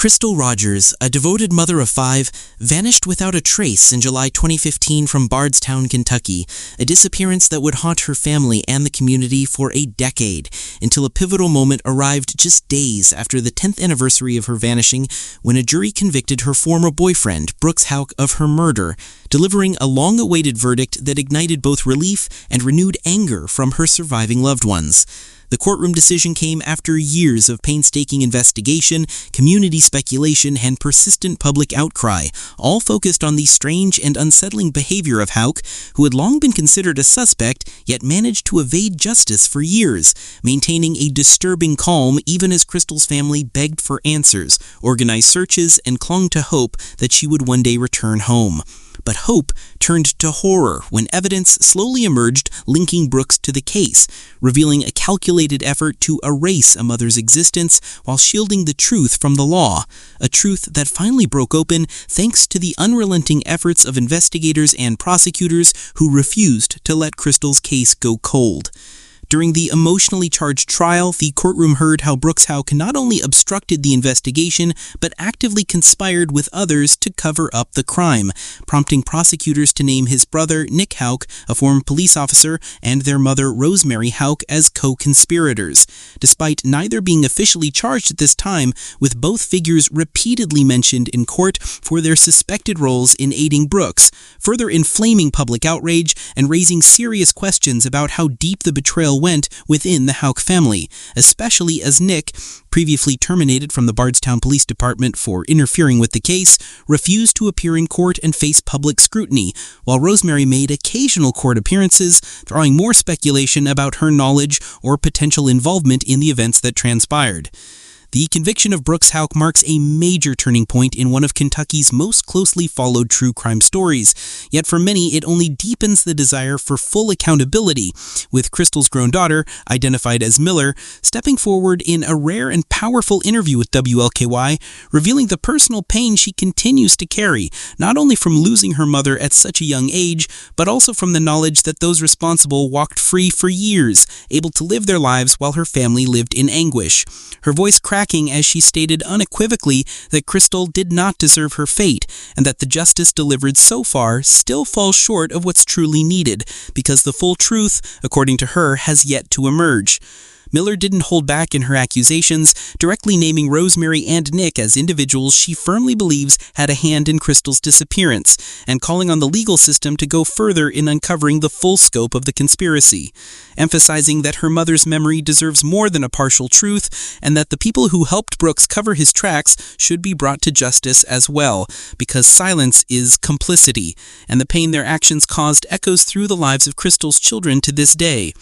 Crystal Rogers, a devoted mother of 5, vanished without a trace in July 2015 from Bardstown, Kentucky, a disappearance that would haunt her family and the community for a decade, until a pivotal moment arrived just days after the 10th anniversary of her vanishing, when a jury convicted her former boyfriend, Brooks Houck, of her murder, delivering a long-awaited verdict that ignited both relief and renewed anger from her surviving loved ones. The courtroom decision came after years of painstaking investigation, community speculation, and persistent public outcry, all focused on the strange and unsettling behavior of Houck, who had long been considered a suspect, yet managed to evade justice for years, maintaining a disturbing calm even as Crystal's family begged for answers, organized searches, and clung to hope that she would one day return home. But hope turned to horror when evidence slowly emerged linking Brooks to the case, revealing a calculated effort to erase a mother's existence while shielding the truth from the law, a truth that finally broke open thanks to the unrelenting efforts of investigators and prosecutors who refused to let Crystal's case go cold. During the emotionally charged trial, the courtroom heard how Brooks Houck not only obstructed the investigation, but actively conspired with others to cover up the crime, prompting prosecutors to name his brother, Nick Houck, a former police officer, and their mother, Rosemary Houck, as co-conspirators, despite neither being officially charged at this time, with both figures repeatedly mentioned in court for their suspected roles in aiding Brooks, further inflaming public outrage and raising serious questions about how deep the betrayal went within the Houck family, especially as Nick, previously terminated from the Bardstown Police Department for interfering with the case, refused to appear in court and face public scrutiny, while Rosemary made occasional court appearances, drawing more speculation about her knowledge or potential involvement in the events that transpired. The conviction of Brooks Houck marks a major turning point in one of Kentucky's most closely followed true crime stories, yet for many it only deepens the desire for full accountability, with Crystal's grown daughter, identified as Miller, stepping forward in a rare and powerful interview with WLKY, revealing the personal pain she continues to carry, not only from losing her mother at such a young age, but also from the knowledge that those responsible walked free for years, able to live their lives while her family lived in anguish. Her voice cracking as she stated unequivocally that Crystal did not deserve her fate, and that the justice delivered so far still falls short of what's truly needed, because the full truth, according to her, has yet to emerge. Miller didn't hold back in her accusations, directly naming Rosemary and Nick as individuals she firmly believes had a hand in Crystal's disappearance, and calling on the legal system to go further in uncovering the full scope of the conspiracy, emphasizing that her mother's memory deserves more than a partial truth, and that the people who helped Brooks cover his tracks should be brought to justice as well, because silence is complicity, and the pain their actions caused echoes through the lives of Crystal's children to this day.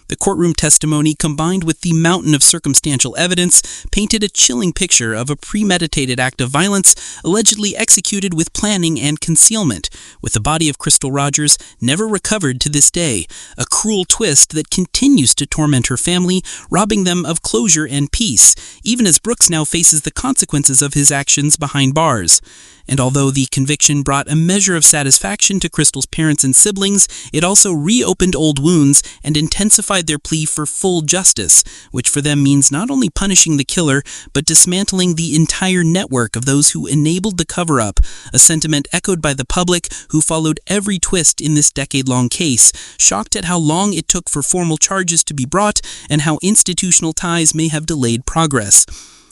The courtroom testimony, combined with the mountain of circumstantial evidence, painted a chilling picture of a premeditated act of violence allegedly executed with planning and concealment, with the body of Crystal Rogers never recovered to this day, a cruel twist that continues to torment her family, robbing them of closure and peace, even as Brooks now faces the consequences of his actions behind bars. And although the conviction brought a measure of satisfaction to Crystal's parents and siblings, it also reopened old wounds and intensified their plea for full justice, which for them means not only punishing the killer, but dismantling the entire network of those who enabled the cover-up, a sentiment echoed by the public who followed every twist in this decade-long case, shocked at how long it took for formal charges to be brought and how institutional ties may have delayed progress.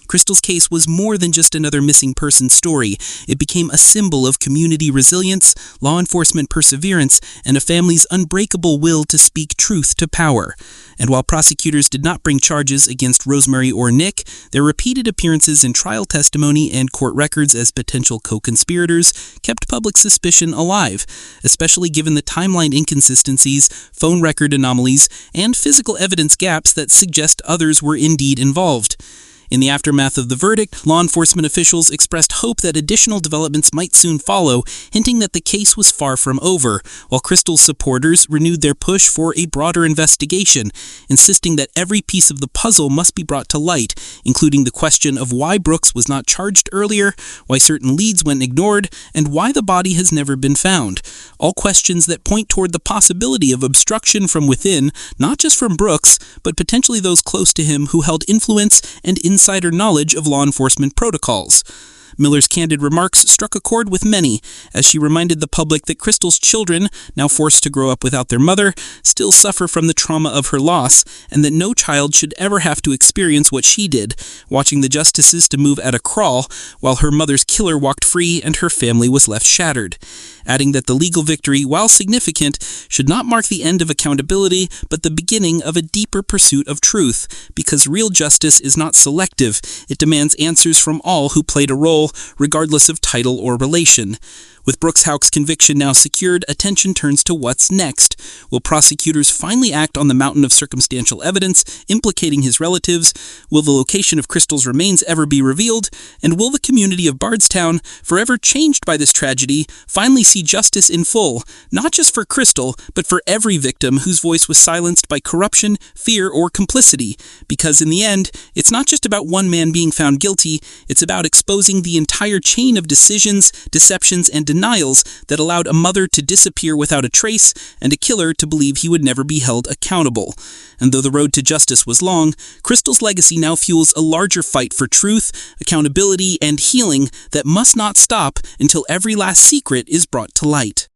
Crystal's case was more than just another missing person story. It became a symbol of community resilience, law enforcement perseverance, and a family's unbreakable will to speak truth to power. And while prosecutors did not bring charges against Rosemary or Nick, their repeated appearances in trial testimony and court records as potential co-conspirators kept public suspicion alive, especially given the timeline inconsistencies, phone record anomalies, and physical evidence gaps that suggest others were indeed involved. In the aftermath of the verdict, law enforcement officials expressed hope that additional developments might soon follow, hinting that the case was far from over, while Crystal's supporters renewed their push for a broader investigation, insisting that every piece of the puzzle must be brought to light, including the question of why Brooks was not charged earlier, why certain leads went ignored, and why the body has never been found. All questions that point toward the possibility of obstruction from within, not just from Brooks, but potentially those close to him who held influence and insider knowledge of law enforcement protocols. Miller's candid remarks struck a chord with many, as she reminded the public that Crystal's children, now forced to grow up without their mother, still suffer from the trauma of her loss, and that no child should ever have to experience what she did, watching the justices to move at a crawl, while her mother's killer walked free and her family was left shattered. Adding that the legal victory, while significant, should not mark the end of accountability, but the beginning of a deeper pursuit of truth, because real justice is not selective. It demands answers from all who played a role, regardless of title or relation. With Brooks Houck's conviction now secured, attention turns to what's next. Will prosecutors finally act on the mountain of circumstantial evidence implicating his relatives? Will the location of Crystal's remains ever be revealed? And will the community of Bardstown, forever changed by this tragedy, finally see justice in full, not just for Crystal, but for every victim whose voice was silenced by corruption, fear, or complicity? Because in the end, it's not just about one man being found guilty, it's about exposing the entire chain of decisions, deceptions, and denials that allowed a mother to disappear without a trace and a killer to believe he would never be held accountable. And though the road to justice was long, Crystal's legacy now fuels a larger fight for truth, accountability, and healing that must not stop until every last secret is brought to light.